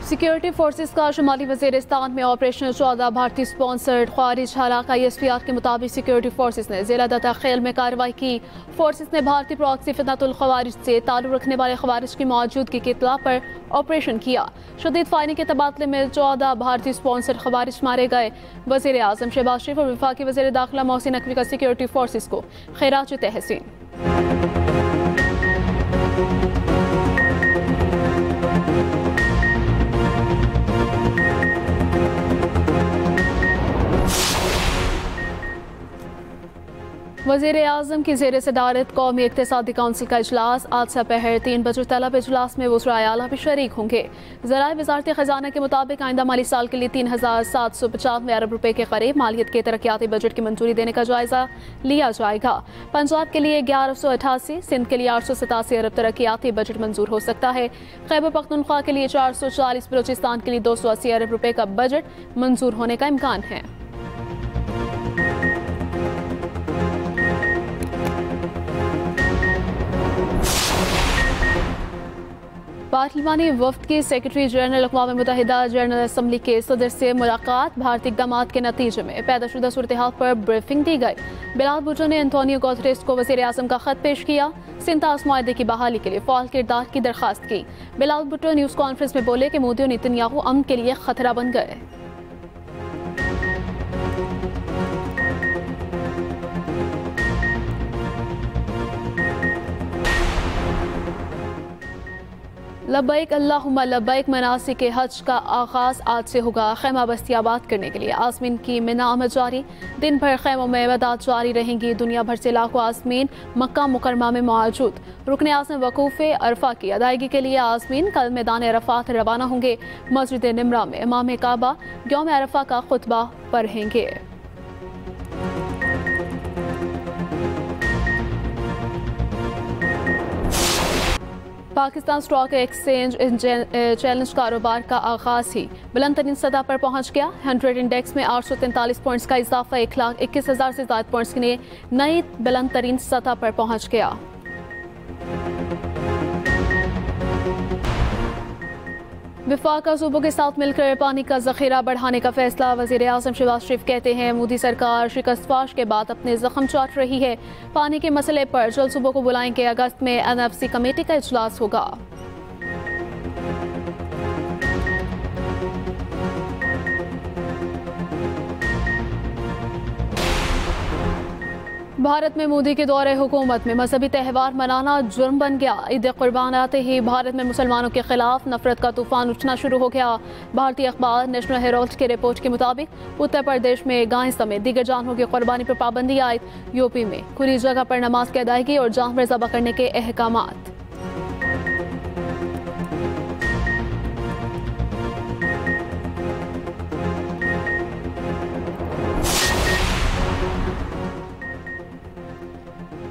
Security forces का शुमाली वजीरिस्तान में operation 14 भारतीय स्पॉन्सर्ड ख्वारिज हलाक। ISPR के मुताबिक सिक्योरिटी फोर्सेस ने जिला दत्ता खेल में कार्रवाई की। फोर्सेस ने भारतीय प्रॉक्सी फितनतुल ख्वारिज से ताल्लुक रखने वाले ख्वारिज की मौजूदगी की इत्तला पर ऑपरेशन किया। शदीद फायरिंग के तबादले में 14 भारतीय स्पॉन्सर्ड ख्वारिज मारे गए। वजीर आजम शहबाज शरीफ और वफाकी वजीर दाखिला मोहसिन नकवी का सिक्योरिटी फोर्सेस को खैरात तहसीन। वज़ीर आज़म की ज़ेर सदारत कौमी इक़्तिसादी काउंसिल का इजलास आज दोपहर 3 बजे तलब। इजलास में वज़राए आला भी शरीक होंगे। ज़राए वज़ारत ख़जाना के मुताबिक आइंदा माली साल के लिए 3795 अरब रुपए के करीब मालियत के तरक्याती बजट की मंजूरी देने का जायज़ा लिया जाएगा। पंजाब के लिए 1188, सिंध के लिए 887 अरब तरक्याती बजट मंजूर हो सकता है। खैबर पख्तूनख्वा के लिए 440, बलूचिस्तान के लिए 280 अरब रुपए का बजट मंजूर होने का इम्कान है। पार्लिमानी वफ्द की सेक्रेटरी जनरल अक़वाम मुत्तहिदा जनरल असम्बली के सदर से मुलाकात। भारतीय इक़दाम के नतीजे में पैदाशुदा सूरत हाल पर ब्रीफिंग दी गई। बिलावल भुट्टो ने एंटोनियो गुतेरेस को वज़ीर आज़म का खत पेश किया। सिंतास मुआहदे की बहाली के लिए फ़ाल किरदार की दरख्वास्त की। बिलावल भुट्टो न्यूज़ कॉन्फ्रेंस में बोले कि मोदी और नेतन्याहू अमन के लिए खतरा बन गए। लब्बैक अल्लाहुम्मा लब्बैक मनासिक हज का आगाज़ आज से होगा। खैमा बस्ती आबाद करने के लिए आज़मीन की मिना आमद जारी। दिन भर खैमों में इबादत जारी रहेंगी। दुनिया भर से लाखों आज़मीन मक्का मुकरमा में मौजूद। रुकन आज़म वकूफ़े अरफा की अदायगी के लिए आज़मीन कल मैदान अरफात रवाना होंगे। मस्जिद निमरा में इमाम काबा यौम अरफा का खुतबा पढ़ेंगे। पाकिस्तान स्टॉक एक्सचेंज चैलेंज कारोबार का आगाज ही बुलंद तरीन सतह पर पहुंच गया। 100 इंडेक्स में 843 पॉइंट्स का इजाफा 1,21,000 से ज्यादा पॉइंट्स के लिए नई बुलंद तरीन सतह पर पहुंच गया। वफाक सूबों के साथ मिलकर पानी का जखीरा बढ़ाने का फैसला। वज़ीर आज़म शहबाज शरीफ कहते हैं मोदी सरकार शिकस्तफाश के बाद अपने जख्म चाट रही है। पानी के मसले पर जल्द सूबों को बुलाएंगे। अगस्त में NFC कमेटी का इजलास होगा। भारत में मोदी के दौरे हुकूमत में मजहबी त्यौहार मनाना जुर्म बन गया। ईद कुर्बान आते ही भारत में मुसलमानों के खिलाफ नफरत का तूफान उठना शुरू हो गया। भारतीय अखबार नेशनल हेराल्ड की रिपोर्ट के मुताबिक उत्तर प्रदेश में गाय समेत दीगर जानवरों की कुर्बानी पर पाबंदी आयद। यूपी में खुली जगह पर नमाज की अदायगी और जानवर ज़बह करने के अहकामात।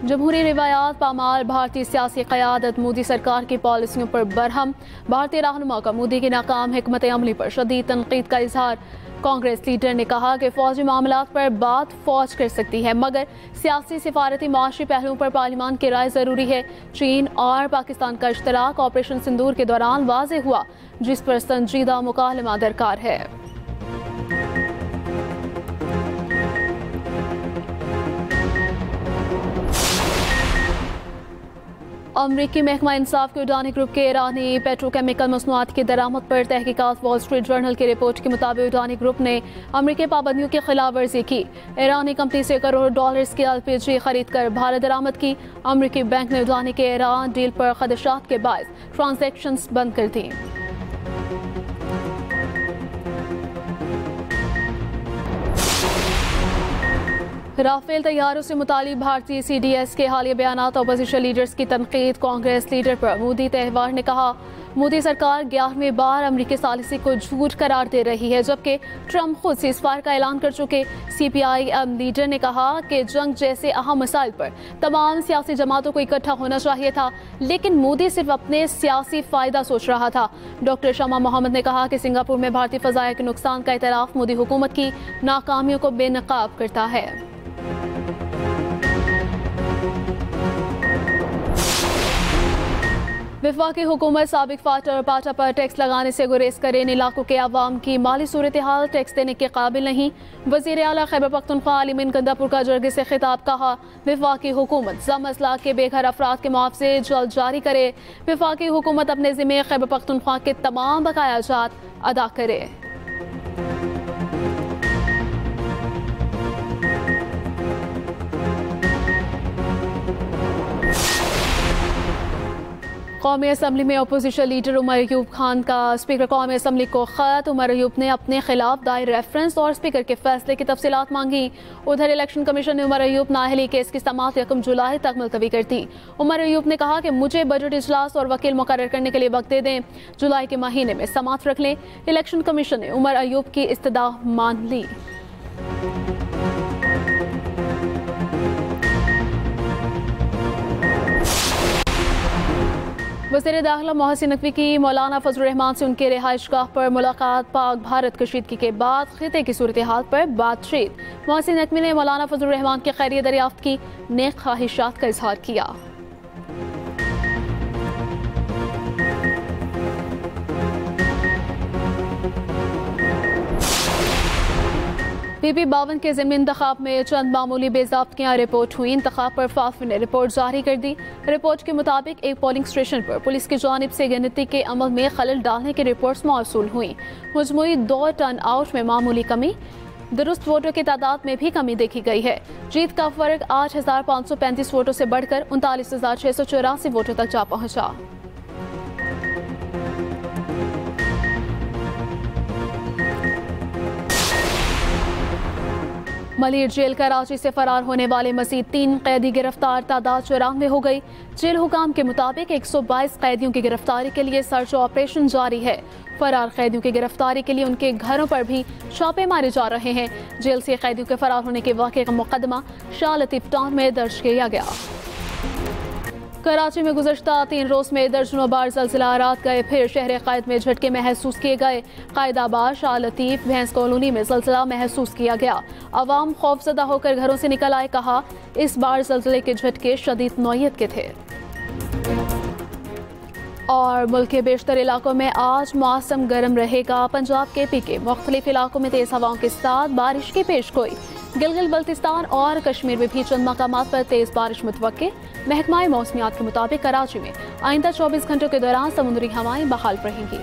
जमहूरी रिवायात पामाल भारतीय सियासी क़यादत मोदी सरकार की पॉलिसियों पर बरहम। भारतीय रहनुमा का मोदी की नाकाम हिकमत अमली पर शदीद तनकीद का इजहार। कांग्रेस लीडर ने कहा कि फौजी मामलात पर बात फौज कर सकती है मगर सियासी सिफारती माशी पहलुओं पर पार्लिमान की राय जरूरी है। चीन और पाकिस्तान का इश्तराक ऑपरेशन सिंदूर के दौरान वाज़ेह हुआ जिस पर संजीदा मुकालमा दरकार है। अमरीकी महकमा इंसाफ के उडानी ग्रुप के ईरानी पेट्रोकेमिकल मसनूआत की दरामद पर तहकीकात। वॉल स्ट्रीट जर्नल की रिपोर्ट के मुताबिक उडानी ग्रुप ने अमरीकी पाबंदियों की खिलाफ वर्जी की। ईरानी कंपनी से करोड़ों डॉलर्स की LPG खरीद कर भारत दरामद की। अमरीकी बैंक ने उडानी के ईरान डील पर खदशात के बायस ट्रांजैक्शंस बंद कर दी। राफेल तैयारों से मुतालिक भारतीय CDS के हालिया बयानात अपोजिशन लीडर्स की तनकीद। कांग्रेस लीडर पर मोदी त्यौहार ने कहा मोदी सरकार 11वीं बार अमरीकी सालिसी को झूठ करार दे रही है जबकि ट्रंप खुद सीज़फायर का ऐलान कर चुके। CPI लीडर ने कहा कि जंग जैसे अहम मसाइल पर तमाम सियासी जमातों को इकट्ठा होना चाहिए था लेकिन मोदी सिर्फ अपने सियासी फ़ायदा सोच रहा था। डॉक्टर शमा मोहम्मद ने कहा कि सिंगापुर में भारतीय फ़ज़ाया के नुकसान का इतराफ़ मोदी हुकूमत की नाकामियों को बेनकाब करता है। वफाकी हुकूमत साबिक फाटा और पाटा पर टैक्स लगाने से गुरेज करे। इन इलाकों के अवाम की माली सूरत हाल टैक्स देने के काबिल नहीं। वज़ीर आला खैबर पख्तूनख्वा अलीमीन गंदापुर का जरगे से खिताब। कहा वफाकी हुकूमत ज़म अजला के बेघर अफराद के मुआवजे जल्द जारी करे। वफाकी हुकूमत अपने ज़िम्मे खैबर पख्तूनख्वा के तमाम बकाया जात अदा करे। कौमी असम्बली में अपोजिशन लीडर उमर अयूब खान का स्पीकर कौमी असम्बली को खत। उमर अयूब ने अपने खिलाफ दायर रेफरेंस और स्पीकर के फैसले की तफसीलात मांगी। उधर इलेक्शन कमीशन ने उमर अयूब नाअहली केस की समाअत 1 जुलाई तक मुलतवी कर दी। उमर अयूब ने कहा कि मुझे बजट इजलास और वकील मुकर्रर करने के लिए वक्त दे दें। जुलाई के महीने में समाअत रख लें। इलेक्शन कमीशन ने उमर अयूब की इस्तदा मान ली। वज़ीर दाखिला मोहसिन नकवी की मौलाना फजल रहमान से उनके रिहाइशगाह पर मुलाकात। पाक भारत कशीदगी के बाद खिते की सूरत हाल पर बातचीत। मोहसिन नकवी ने मौलाना फजल रहमान की खैरियत दरियाफ्त की। नेक ख्वाहिशात का इजहार किया। पीपी 52 के ज़िमनी इंतखाब में चंद मामूली बेज़ाब्तियाँ रिपोर्ट हुई। इंतखाब पर फाफ ने रिपोर्ट जारी कर दी। रिपोर्ट के मुताबिक एक पोलिंग स्टेशन पर पुलिस की जानिब से गिनती के अमल में खलल डालने की रिपोर्ट्स मौसूल हुई। मजमूई 2 टर्न आउट में मामूली कमी, दुरुस्त वोटों की तादाद में भी कमी देखी गई है। जीत का फर्क 8,535 वोटों से बढ़कर 39,684 वोटों तक जा पहुंचा। मलिर जेल कराची से फरार होने वाले मजीद 3 कैदी गिरफ्तार। तादाद 94 हो गई। जेल हुकाम के मुताबिक 122 कैदियों की गिरफ्तारी के लिए सर्च ऑपरेशन जारी है। फरार कैदियों की गिरफ्तारी के लिए उनके घरों पर भी छापे मारे जा रहे हैं। जेल से कैदियों के फरार होने के वाक़े का मुकदमा शाह लतीफ टाउन में दर्ज किया गया। कराची में गुज़श्ता 3 रोज़ में दर्जनों बार ज़लज़ला रात गए। फिर शहर क़ायद में झटके महसूस किए गए। क़ायदाबाद, शाह लतीफ़, भैंस कॉलोनी में ज़लज़ला महसूस किया गया। अवाम खौफज़दा होकर घरों से निकल आए। कहा इस बार ज़लज़ले के झटके शदीद नौयत के थे। और मुल्क के बेशतर इलाकों में आज मौसम गर्म रहेगा। पंजाब के पीके मुख्तलिफ इलाकों में तेज़ हवाओं के साथ बारिश की पेशगोई। गिलगित बल्तिस्तान और कश्मीर में भी चंद मकामात पर तेज़ बारिश मुतवक्के। महकमा मौसमियात के मुताबिक कराची में आइंदा 24 घंटों के दौरान समुद्री हवाएं बहाल रहेंगी।